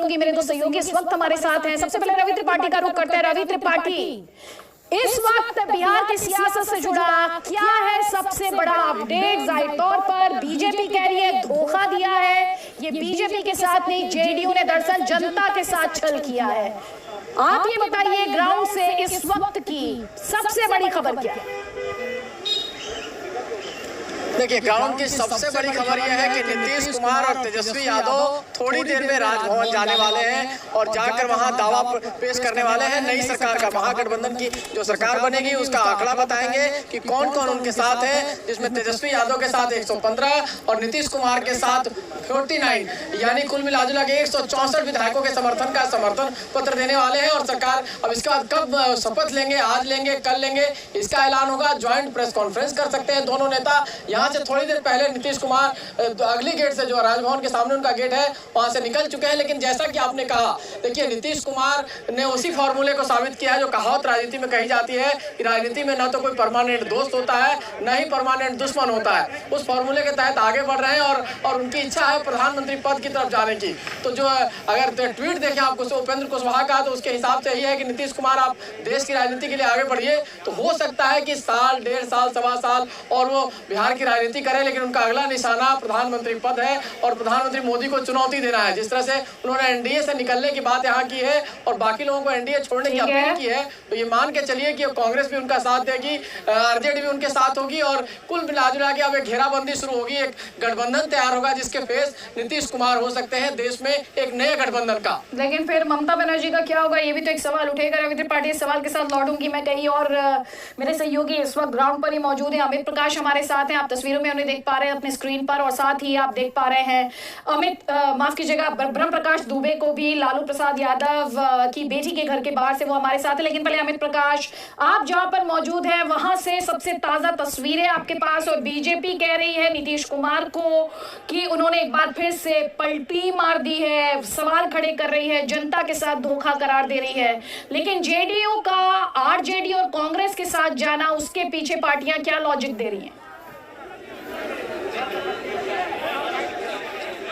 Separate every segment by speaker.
Speaker 1: दूंगी, मेरे दो सहयोगी इस वक्त हमारे साथ हैं। सबसे पहले रवि त्रिपाठी का रुख करते हैं। रवि त्रिपाठी, इस वक्त बिहार की सियासत से जुड़ा क्या है सबसे बड़ा अपडेट? जाहिर तौर पर बीजेपी कह रही है धोखा दिया है, ये बीजेपी के साथ नहीं, जेडीयू ने दरअसल जनता के साथ छल किया है। आप ये बताइए ग्राउंड से इस वक्त की सबसे बड़ी खबर क्या है?
Speaker 2: देखिए, ग्राउंड की सबसे बड़ी खबर यह है कि नीतीश कुमार और तेजस्वी यादव थोड़ी देर में राजभवन जाने वाले हैं और जाकर वहां दावा पेश करने वाले हैं नई सरकार का। महागठबंधन की जो सरकार बनेगी उसका आंकड़ा बताएंगे कि कौन कौन उनके साथ है, जिसमें तेजस्वी यादव के साथ 115 और नीतीश कुमार के साथ 49, यानी कुल मिलाजुला के 164 विधायकों के समर्थन का समर्थन पत्र देने वाले हैं। और सरकार अब इसके बाद कब शपथ लेंगे, आज लेंगे, कल लेंगे, इसका ऐलान होगा। ज्वाइंट प्रेस कॉन्फ्रेंस कर सकते हैं दोनों नेता। यहाँ से थोड़ी देर पहले नीतीश कुमार अगली गेट से, जो राजभवन के सामने उनका गेट है, वहां से निकल चुके हैं। लेकिन जैसा कि आपने कहा, देखिए नीतीश कुमार ने उसी फॉर्मूले को साबित किया है जो कहावत राजनीति में कही जाती है कि राजनीति में न तो कोई परमानेंट दोस्त होता है, न ही परमानेंट दुश्मन होता है। उस फॉर्मूले के तहत आगे बढ़ रहे हैं और उनकी इच्छा है प्रधानमंत्री पद की तरफ जाने की। तो जो अगर ट्वीट देखें आप उपेंद्र कुशवाहा का, तो उसके हिसाब से यही है कि नीतीश कुमार आप देश की राजनीति के लिए आगे बढ़िए। तो हो सकता है कि साल, 1.5 साल, 1.25 साल और वो बिहार की राजनीति करें, लेकिन उनका अगला निशाना प्रधानमंत्री पद है और प्रधानमंत्री मोदी को चुनौती देना है। जिस तरह से उन्होंने एनडीए से निकलने की बात यहाँ की है और बाकी लोगों को एनडीए छोड़ने की अपील की है, तो ये मान के चलिए कि कांग्रेस भी उनका साथ देगी, आरजेडी भी उनके साथ होगी और कुल मिलाजुला के अब एक घेराबंदी शुरू होगी, एक गठबंधन तैयार होगा जिसके फेस नीतीश कुमार हो सकते हैं देश में एक नए गठबंधन का।
Speaker 1: लेकिन फिर ममता बनर्जी का क्या होगा, ये भी तो एक सवाल उठेगा। रवि त्रिपाठी, इस सवाल के साथ लौटूंगी मैं कहीं और। मेरे सहयोगी इस वक्त ग्राउंड पर ही मौजूद है, अमित प्रकाश हमारे साथ हैं, आप तस्वीरों में उन्हें देख पा रहे हैं अपने स्क्रीन पर, और साथ ही आप देख पा रहे हैं अमित, माफ कीजिएगा, ब्रह्म प्रकाश दुबे को भी, लालू प्रसाद यादव की बेटी के घर के बाहर से वो हमारे साथ है। लेकिन पहले अमित प्रकाश, आप जहां पर मौजूद हैं वहां से सबसे ताजा तस्वीरें आपके पास, और बीजेपी कह रही है नीतीश कुमार को कि उन्होंने एक बार फिर से पलटी मार दी है, सवाल खड़े कर रही है, जनता के साथ धोखा करार दे रही है। लेकिन जेडीयू का आरजेडी और कांग्रेस के साथ जाना, उसके पीछे पार्टियां क्या लॉजिक दे रही हैं?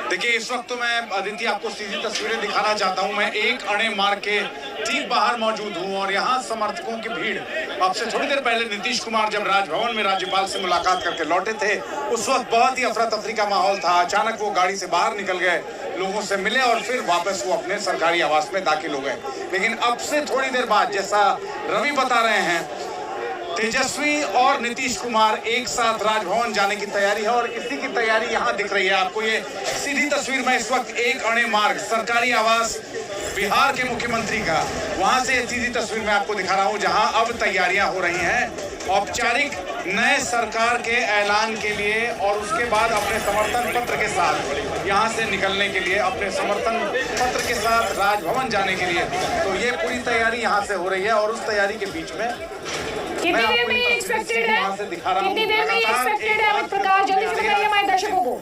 Speaker 3: देखिए, इस वक्त तो मैं आदित्य आपको सीधी तस्वीरें दिखाना चाहता हूं। मैं एक अणे मार्ग के ठीक बाहर मौजूद हूं और यहां समर्थकों की भीड़। अब से थोड़ी देर पहले नीतीश कुमार जब राजभवन में राज्यपाल से मुलाकात करके लौटे थे, उस वक्त बहुत ही अफरा तफरी का माहौल था। अचानक वो गाड़ी से बाहर निकल गए, लोगों से मिले और फिर वापस वो अपने सरकारी आवास में दाखिल हो गए। लेकिन अब से थोड़ी देर बाद, जैसा रवि बता रहे हैं, तेजस्वी और नीतीश कुमार एक साथ राजभवन जाने की तैयारी है और इसी की तैयारी यहाँ दिख रही है आपको। ये सीधी तस्वीर में इस वक्त एक अणे मार्ग, सरकारी आवास बिहार के मुख्यमंत्री का, वहां से सीधी तस्वीर में आपको दिखा रहा हूँ, जहां अब तैयारियां हो रही हैं औपचारिक नए सरकार के ऐलान के लिए और उसके बाद अपने समर्थन पत्र के साथ यहाँ से निकलने के लिए, अपने समर्थन पत्र के साथ राजभवन जाने के लिए। तो ये पूरी तैयारी यहाँ से हो रही है और उस तैयारी के बीच में
Speaker 1: कितनी देर में एक्सपेक्टेड है, कितनी देर में एक्सपेक्टेड है अमित प्रकाश, जल्दी से बताइए हमारे दर्शकों को।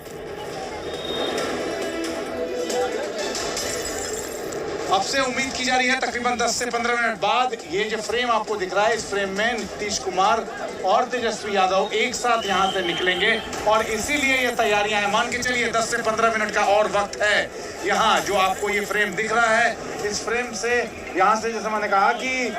Speaker 3: अब से उम्मीद की जा रही है तकरीबन 10 से 15 मिनट बाद ये जो फ्रेम आपको दिख रहा है, इस फ्रेम में नीतीश कुमार और तेजस्वी यादव एक साथ यहां से निकलेंगे और इसीलिए ये तैयारियां हैं। मान के चलिए 10 से 15 मिनट का और वक्त है। यहाँ जो आपको ये फ्रेम दिख रहा है, इस फ्रेम से यहाँ से, जैसे मैंने कहा कि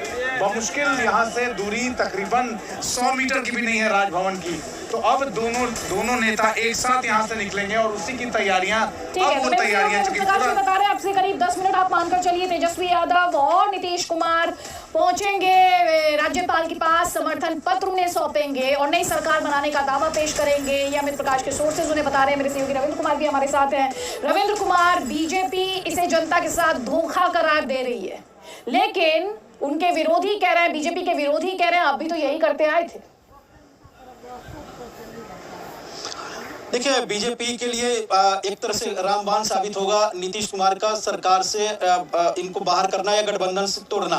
Speaker 3: बमुश्किल यहाँ से दूरी तकरीबन 100 मीटर की भी नहीं है राजभवन की। तो अब दोनों नेता एक साथ यहाँ से निकलेंगे और उसी की तैयारियां, अब वो तैयारियां
Speaker 1: बता रहे हैं आपसे करीब 10 मिनट आप मानकर चलिए, तेजस्वी यादव और नीतीश कुमार पहुंचेंगे राज्यपाल के पास, समर्थन पत्र उन्हें सौंपेंगे और नई सरकार बनाने का दावा पेश करेंगे। ये अमित प्रकाश के सोर्सेज उन्हें बता रहे हैं। मेरे सहयोगी रविंद्र कुमार भी हमारे साथ हैं। रविंद्र कुमार, बीजेपी इसे जनता के साथ धोखा करार दे रही है, लेकिन उनके विरोधी कह रहे हैं, बीजेपी के विरोधी कह रहे हैं आप भी तो यही करते आए थे।
Speaker 4: देखिए, बीजेपी के लिए एक तरह से रामबाण साबित होगा नीतीश कुमार का सरकार से इनको बाहर करना या गठबंधन से तोड़ना,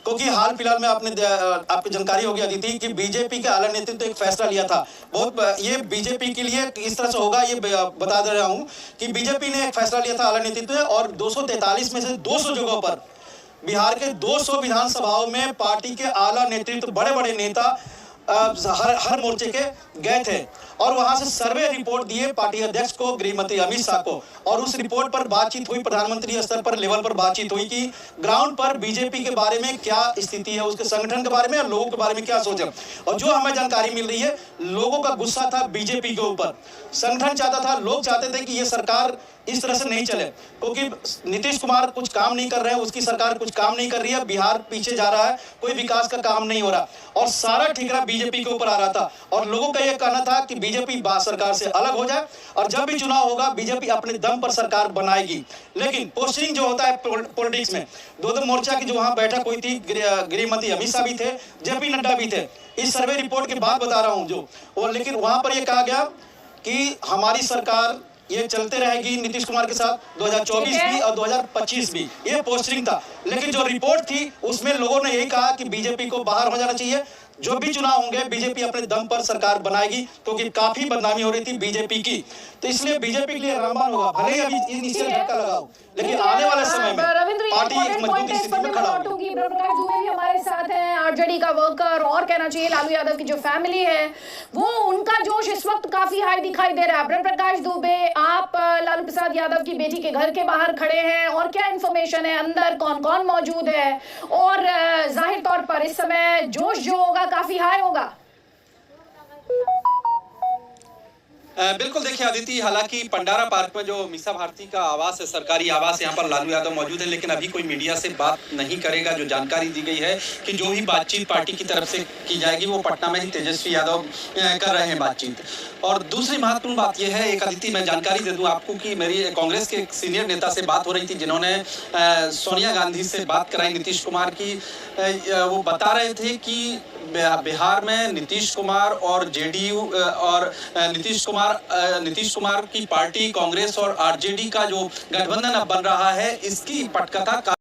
Speaker 4: क्योंकि हाल फिलहाल में आपकी जानकारी होगी अदिति कि बीजेपी के आला नेतृत्व एक फैसला लिया था। बहुत ये बीजेपी के लिए इस तरह से होगा, ये बता दे रहा हूँ कि बीजेपी ने एक फैसला लिया था आला नेतृत्व और 243 में से 200 जगहों पर बिहार के 200 विधानसभाओं में पार्टी के आला नेतृत्व, बड़े बड़े नेता हर मोर्चे के गए थे और वहां से सर्वे रिपोर्ट दिए पार्टी अध्यक्ष को, गृहमंत्री अमित शाह को, और उस रिपोर्ट पर बातचीत हुई, प्रधानमंत्री स्तर पर लेवल पर बातचीत हुई कि ग्राउंड पर बीजेपी के बारे में क्या स्थिति है, उसके संगठन के बारे में और लोगों के बारे में क्या सोच है। और जो हमें जानकारी मिल रही है, लोगों का गुस्सा था बीजेपी के ऊपर, संगठन चाहता था, लोग चाहते थे कि ये सरकार इस तरह से नहीं चले, क्योंकि नीतीश कुमार कुछ काम नहीं कर रहे हैं, उसकी सरकार कुछ काम नहीं कर रही है, बिहार पीछे जा रहा है, कोई विकास का काम नहीं हो रहा, और सारा ठिकरा बीजेपी के ऊपर आ रहा था। और लोगों का यह कहना था कि बीजेपी सरकार से अलग हो जाए और जब भी चुनाव होगा बीजेपी अपने दम पर सरकार बनाएगी। लेकिन पोस्टिंग जो होता है पॉलिटिक्स में, दो मोर्चा की जो वहां बैठक हुई थी, गृहमंत्री अमित शाह भी थे, जेपी नड्डा भी थे, इस सर्वे रिपोर्ट के बाद बता रहा हूं जो, और लेकिन वहां पर यह कहा गया कि हमारी सरकार ये चलते रहेगी नीतीश कुमार के साथ 2024 भी और 2025 भी, ये पोस्टिंग था। लेकिन जो रिपोर्ट थी उसमें लोगों ने यही कहा कि बीजेपी को बाहर हो जाना चाहिए, जो भी चुनाव होंगे बीजेपी अपने दम पर सरकार बनाएगी, क्योंकि काफी बदनामी हो रही थी बीजेपी की। तो इसलिए बीजेपी के लिए रामबाण होगा, भले ही अभी इनिशियल धक्का लगाओ, लेकिन आने वाले समय में पार्टी एक मजबूत स्थिति में खड़ा होगी।
Speaker 1: प्रकाश दुबे भी हमारे साथ हैं, आरजेडी का वर्कर, और कहना चाहिए लालू यादव की जो फैमिली है वो, उनका जोश इस वक्त काफी हाई दिखाई दे रहा है। प्रकाश दुबे, आप लालू प्रसाद यादव की बेटी के घर के बाहर खड़े हैं, और क्या इंफॉर्मेशन है, अंदर कौन कौन मौजूद है, और जाहिर तौर पर इस समय जोश जो होगा काफी हाई होगा।
Speaker 5: बिल्कुल, देखिए अदिति, हालांकि पंडारा पार्क में जो मीसा भारती का आवास है, सरकारी आवास, यहाँ पर लालू यादव मौजूद है, लेकिन अभी कोई मीडिया से बात नहीं करेगा। जो जानकारी दी गई है कि जो भी बातचीत पार्टी की तरफ से की जाएगी वो पटना में ही तेजस्वी यादव कर रहे हैं बातचीत। और दूसरी महत्वपूर्ण बात यह है, एक अदिति मैं जानकारी दे दूं आपको कि मेरी कांग्रेस के एक सीनियर नेता से बात हो रही थी, जिन्होंने सोनिया गांधी से बात कराई नीतीश कुमार की। वो बता रहे थे कि बिहार में नीतीश कुमार और जेडीयू और नीतीश कुमार की पार्टी कांग्रेस और आरजेडी का जो गठबंधन अब बन रहा है, इसकी पटकथा